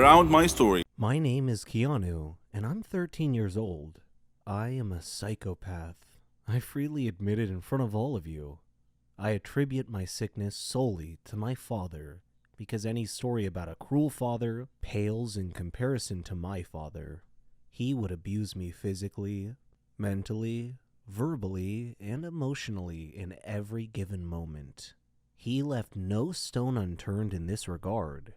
around my story. My name is Keanu, and I'm 13 years old. I am a psychopath. I freely admit it in front of all of you. I attribute my sickness solely to my father, because any story about a cruel father pales in comparison to my father. He would abuse me physically, mentally, verbally, and emotionally in every given moment. He left no stone unturned in this regard.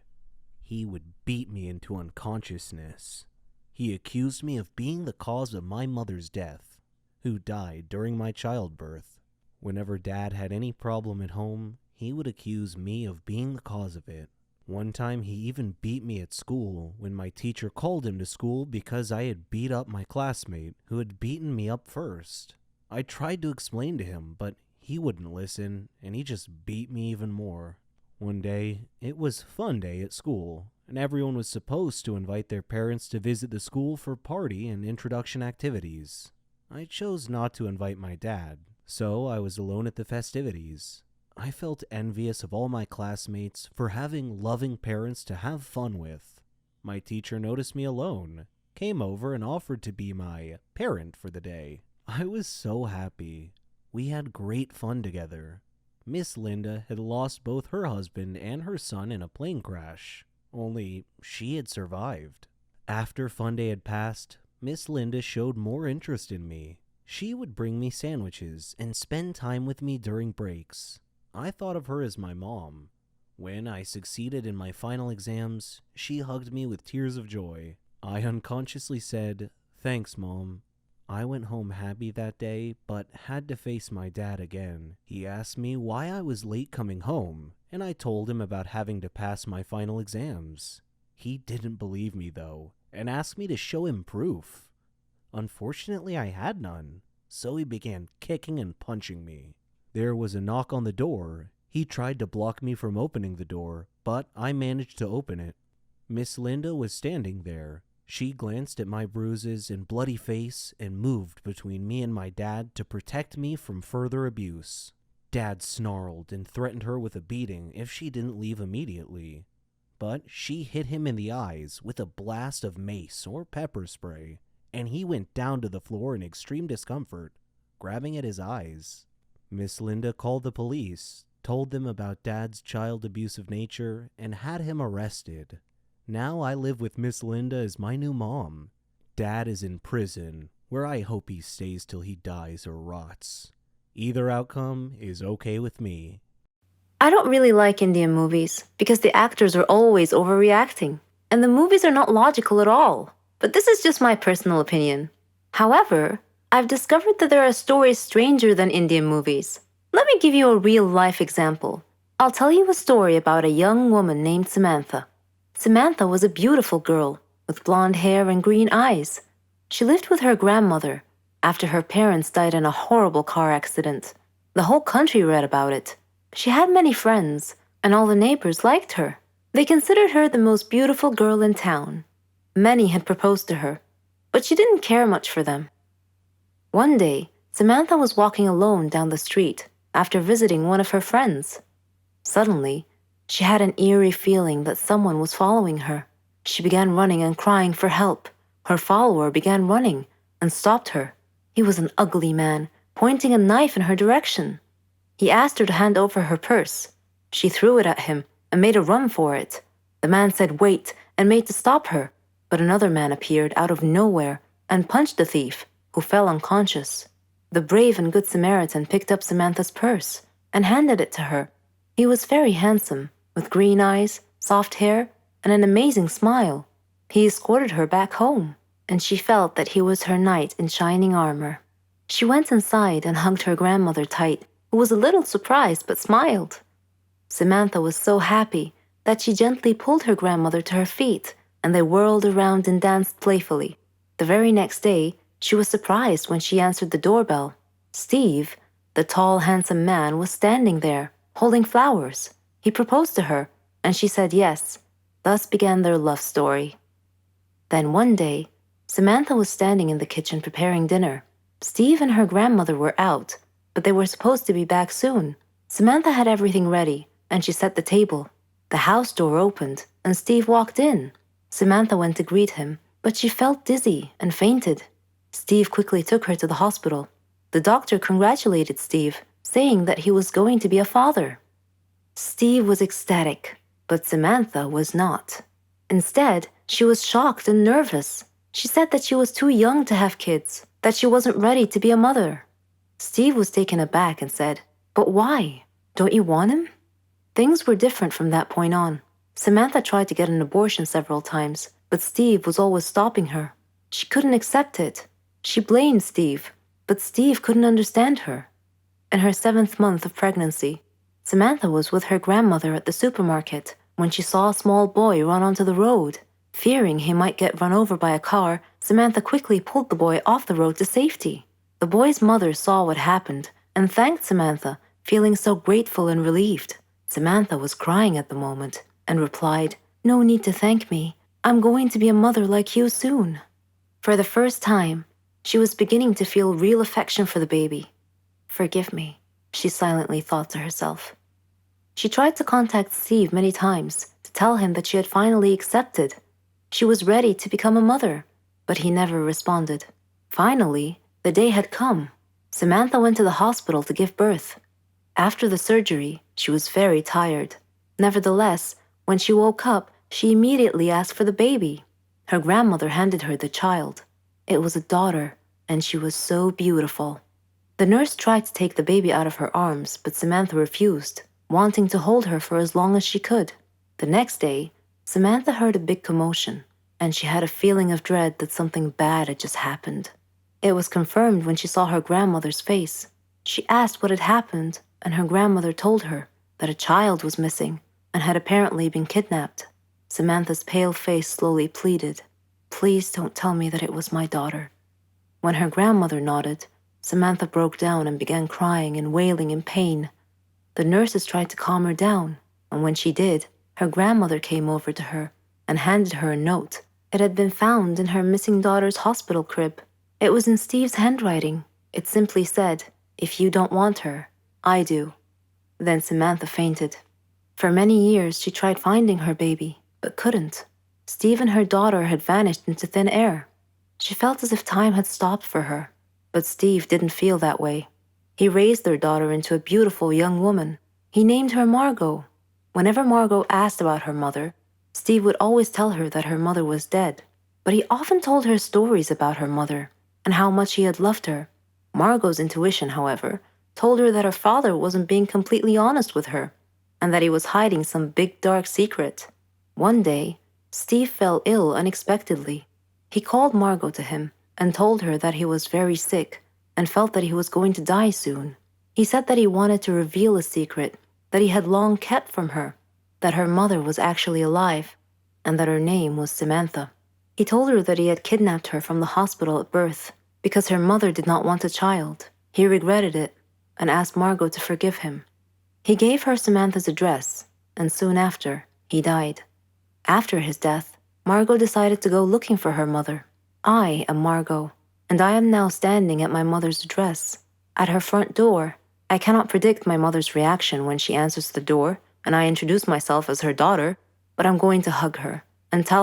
He would beat me into unconsciousness. He accused me of being the cause of my mother's death, who died during my childbirth. Whenever Dad had any problem at home, he would accuse me of being the cause of it. One time he even beat me at school when my teacher called him to school because I had beat up my classmate who had beaten me up first. I tried to explain to him, but he wouldn't listen, and he just beat me even more. One day, it was fun day at school, and everyone was supposed to invite their parents to visit the school for party and introduction activities. I chose not to invite my dad, so I was alone at the festivities. I felt envious of all my classmates for having loving parents to have fun with. My teacher noticed me alone, came over and offered to be my parent for the day. I was so happy. We had great fun together. Miss Linda had lost both her husband and her son in a plane crash, only she had survived. After fun day had passed, Miss Linda showed more interest in me. She would bring me sandwiches and spend time with me during breaks. I thought of her as my mom. When I succeeded in my final exams, she hugged me with tears of joy. I unconsciously said, "Thanks, Mom." I went home happy that day, but had to face my dad again. He asked me why I was late coming home, and I told him about having to pass my final exams. He didn't believe me, though, and asked me to show him proof. Unfortunately, I had none, so he began kicking and punching me. There was a knock on the door. He tried to block me from opening the door, but I managed to open it. Miss Linda was standing there. She glanced at my bruises and bloody face and moved between me and my dad to protect me from further abuse. Dad snarled and threatened her with a beating if she didn't leave immediately. But she hit him in the eyes with a blast of mace or pepper spray, and he went down to the floor in extreme discomfort, grabbing at his eyes. Miss Linda called the police, told them about Dad's child abusive nature, and had him arrested. Now I live with Miss Linda as my new mom. Dad is in prison, where I hope he stays till he dies or rots. Either outcome is okay with me. I don't really like Indian movies because the actors are always overreacting, and the movies are not logical at all. But this is just my personal opinion. However, I've discovered that there are stories stranger than Indian movies. Let me give you a real-life example. I'll tell you a story about a young woman named Samantha. Samantha was a beautiful girl with blonde hair and green eyes. She lived with her grandmother after her parents died in a horrible car accident. The whole country read about it. She had many friends, and all the neighbors liked her. They considered her the most beautiful girl in town. Many had proposed to her, but she didn't care much for them. One day, Samantha was walking alone down the street after visiting one of her friends. Suddenly, she had an eerie feeling that someone was following her. She began running and crying for help. Her follower began running and stopped her. He was an ugly man, pointing a knife in her direction. He asked her to hand over her purse. She threw it at him and made a run for it. The man said wait and made to stop her, but another man appeared out of nowhere and punched the thief, who fell unconscious. The brave and good Samaritan picked up Samantha's purse and handed it to her. He was very handsome, with green eyes, soft hair, and an amazing smile. He escorted her back home, and she felt that he was her knight in shining armor. She went inside and hugged her grandmother tight, who was a little surprised but smiled. Samantha was so happy that she gently pulled her grandmother to her feet, and they whirled around and danced playfully. The very next day, she was surprised when she answered the doorbell. Steve, the tall, handsome man, was standing there, holding flowers. He proposed to her, and she said yes. Thus began their love story. Then one day, Samantha was standing in the kitchen preparing dinner. Steve and her grandmother were out, but they were supposed to be back soon. Samantha had everything ready, and she set the table. The house door opened, and Steve walked in. Samantha went to greet him, but she felt dizzy and fainted. Steve quickly took her to the hospital. The doctor congratulated Steve, saying that he was going to be a father. Steve was ecstatic, but Samantha was not. Instead, she was shocked and nervous. She said that she was too young to have kids, that she wasn't ready to be a mother. Steve was taken aback and said, "But why? Don't you want him?" Things were different from that point on. Samantha tried to get an abortion several times, but Steve was always stopping her. She couldn't accept it. She blamed Steve, but Steve couldn't understand her. In her 7th month of pregnancy, Samantha was with her grandmother at the supermarket when she saw a small boy run onto the road. Fearing he might get run over by a car, Samantha quickly pulled the boy off the road to safety. The boy's mother saw what happened and thanked Samantha, feeling so grateful and relieved. Samantha was crying at the moment and replied, "No need to thank me. I'm going to be a mother like you soon." For the first time, she was beginning to feel real affection for the baby. "Forgive me," she silently thought to herself. She tried to contact Steve many times to tell him that she had finally accepted. She was ready to become a mother, but he never responded. Finally, the day had come. Samantha went to the hospital to give birth. After the surgery, she was very tired. Nevertheless, when she woke up, she immediately asked for the baby. Her grandmother handed her the child. It was a daughter, and she was so beautiful. The nurse tried to take the baby out of her arms, but Samantha refused, wanting to hold her for as long as she could. The next day, Samantha heard a big commotion, and she had a feeling of dread that something bad had just happened. It was confirmed when she saw her grandmother's face. She asked what had happened, and her grandmother told her that a child was missing and had apparently been kidnapped. Samantha's pale face slowly pleaded, "Please don't tell me that it was my daughter." When her grandmother nodded, Samantha broke down and began crying and wailing in pain. The nurses tried to calm her down, and when she did, her grandmother came over to her and handed her a note. It had been found in her missing daughter's hospital crib. It was in Steve's handwriting. It simply said, "If you don't want her, I do." Then Samantha fainted. For many years, she tried finding her baby, but couldn't. Steve and her daughter had vanished into thin air. She felt as if time had stopped for her, but Steve didn't feel that way. He raised their daughter into a beautiful young woman. He named her Margot. Whenever Margot asked about her mother, Steve would always tell her that her mother was dead, but he often told her stories about her mother and how much he had loved her. Margot's intuition, however, told her that her father wasn't being completely honest with her and that he was hiding some big dark secret. One day, Steve fell ill unexpectedly. He called Margot to him and told her that he was very sick and felt that he was going to die soon. He said that he wanted to reveal a secret that he had long kept from her, that her mother was actually alive, and that her name was Samantha. He told her that he had kidnapped her from the hospital at birth because her mother did not want a child. He regretted it and asked Margot to forgive him. He gave her Samantha's address, and soon after, he died. After his death, Margot decided to go looking for her mother. I am Margot, and I am now standing at my mother's address. At her front door, I cannot predict my mother's reaction when she answers the door and I introduce myself as her daughter, but I'm going to hug her and tell her